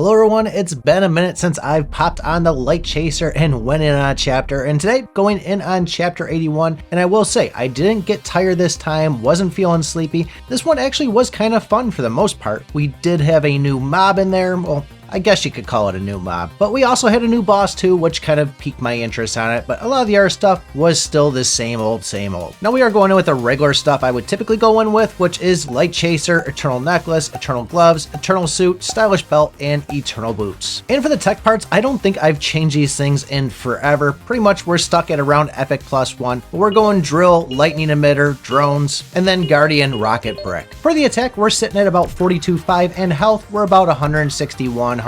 Hello everyone, it's been a minute since I've popped on the Light Chaser and went in on a chapter, and today going in on chapter 81, and I will say I didn't get tired this time, wasn't feeling sleepy. This one actually was kind of fun for the most part. We did have a new mob in there, well, I guess you could call it a new mob. But we also had a new boss too, which kind of piqued my interest on it, but a lot of the other stuff was still the same old, same old. Now we are going in with the regular stuff I would typically go in with, which is Light Chaser, Eternal Necklace, Eternal Gloves, Eternal Suit, Stylish Belt, and Eternal Boots. And for the tech parts, I don't think I've changed these things in forever. Pretty much we're stuck at around Epic +1, but we're going Drill, Lightning Emitter, Drones, and then Guardian, Rocket Brick. For the attack, we're sitting at about 42.5, and health, we're about 162k.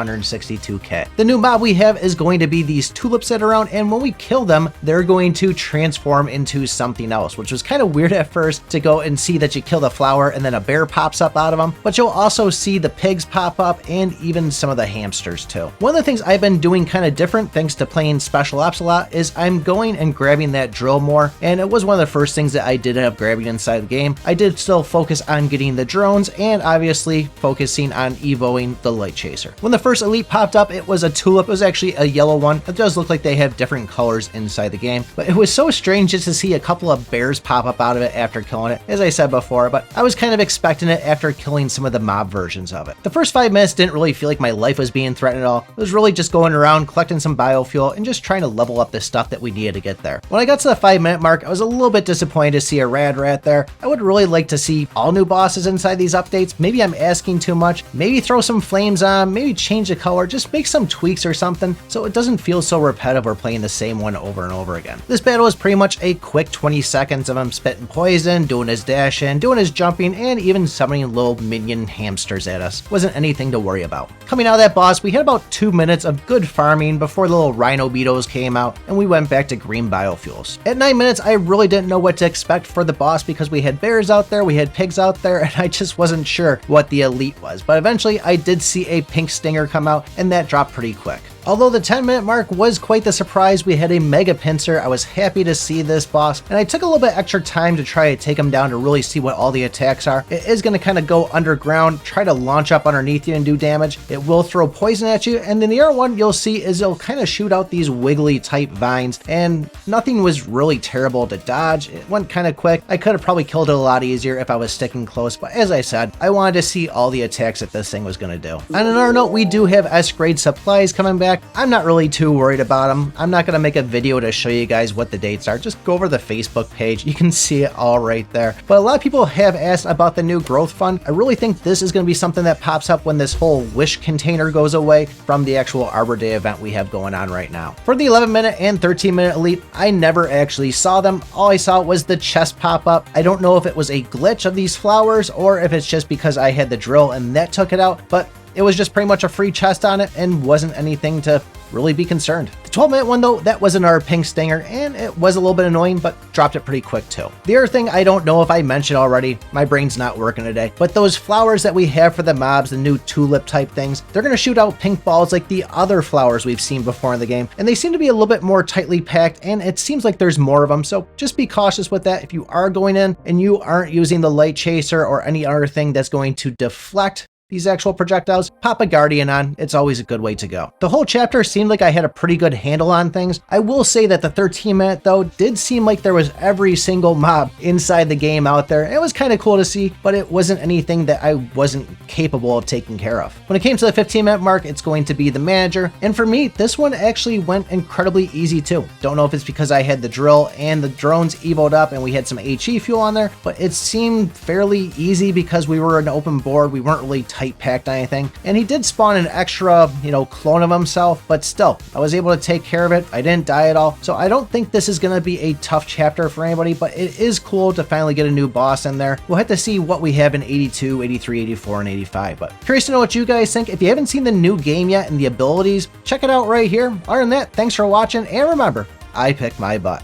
The new mob we have is going to be these tulips that are around, and when we kill them, they're going to transform into something else, which was kind of weird at first to go and see that you kill the flower and then a bear pops up out of them, but you'll also see the pigs pop up and even some of the hamsters too. One of the things I've been doing kind of different thanks to playing Special Ops a lot is I'm going and grabbing that drill more, and it was one of the first things that I did end up grabbing inside the game. I did still focus on getting the drones and obviously focusing on evoing the Light Chaser. When the first elite popped up, it was a tulip. It was actually a yellow one. It does look like they have different colors inside the game, but it was so strange just to see a couple of bears pop up out of it after killing it, as I said before, but I was kind of expecting it after killing some of the mob versions of it. The first 5 minutes didn't really feel like my life was being threatened at all. It was really just going around collecting some biofuel and just trying to level up the stuff that we needed to get there. When I got to the 5-minute mark, I was a little bit disappointed to see a rad rat there. I would really like to see all new bosses inside these updates. Maybe I'm asking too much. Maybe throw some flames on, maybe change the color, just make some tweaks or something so it doesn't feel so repetitive or playing the same one over and over again. This battle is pretty much a quick 20 seconds of him spitting poison, doing his dash in, doing his jumping, and even summoning little minion hamsters at us. Wasn't anything to worry about. Coming out of that boss, we had about 2 minutes of good farming before the little rhino beetles came out and we went back to green biofuels. At 9 minutes, I really didn't know what to expect for the boss because we had bears out there, we had pigs out there, and I just wasn't sure what the elite was. But eventually I did see a pink stinger come out and that dropped pretty quick. Although the 10-minute mark was quite the surprise, we had a mega pincer. I was happy to see this boss, and I took a little bit extra time to try to take him down to really see what all the attacks are. It is going to kind of go underground, try to launch up underneath you and do damage. It will throw poison at you, and then the other one you'll see is it'll kind of shoot out these wiggly type vines, and nothing was really terrible to dodge. It went kind of quick. I could have probably killed it a lot easier if I was sticking close, but as I said, I wanted to see all the attacks that this thing was going to do. On another note, we do have S-grade supplies coming back. I'm not really too worried about them. I'm not going to make a video to show you guys what the dates are. Just go over the Facebook page. You can see it all right there. But a lot of people have asked about the new growth fund. I really think this is going to be something that pops up when this whole wish container goes away from the actual Arbor Day event we have going on right now. For the 11-minute and 13-minute elite, I never actually saw them. All I saw was the chest pop up. I don't know if it was a glitch of these flowers or if it's just because I had the drill and that took it out, but it was just pretty much a free chest on it and wasn't anything to really be concerned. The 12-minute one though, that wasn't our pink stinger and it was a little bit annoying, but dropped it pretty quick too. The other thing I don't know if I mentioned already, my brain's not working today, but those flowers that we have for the mobs, the new tulip type things, they're going to shoot out pink balls like the other flowers we've seen before in the game, and they seem to be a little bit more tightly packed and it seems like there's more of them, so just be cautious with that. If you are going in and you aren't using the Light Chaser or any other thing that's going to deflect these actual projectiles, pop a Guardian on. It's always a good way to go. The whole chapter seemed like I had a pretty good handle on things. I will say that the 13-minute though did seem like there was every single mob inside the game out there. It was kind of cool to see, but it wasn't anything that I wasn't capable of taking care of. When it came to the 15-minute mark, it's going to be the manager. And for me, this one actually went incredibly easy too. Don't know if it's because I had the drill and the drones evoed up and we had some HE fuel on there, but it seemed fairly easy because we were an open board. We weren't really tight packed on anything, and he did spawn an extra clone of himself, but still I was able to take care of it. I didn't die at all, so I don't think this is going to be a tough chapter for anybody, but it is cool to finally get a new boss in there. We'll have to see what we have in 82, 83, 84, and 85, but curious to know what you guys think. If you haven't seen the new game yet and the abilities, check it out right here. Other than that, thanks for watching, and remember, I pick my butt.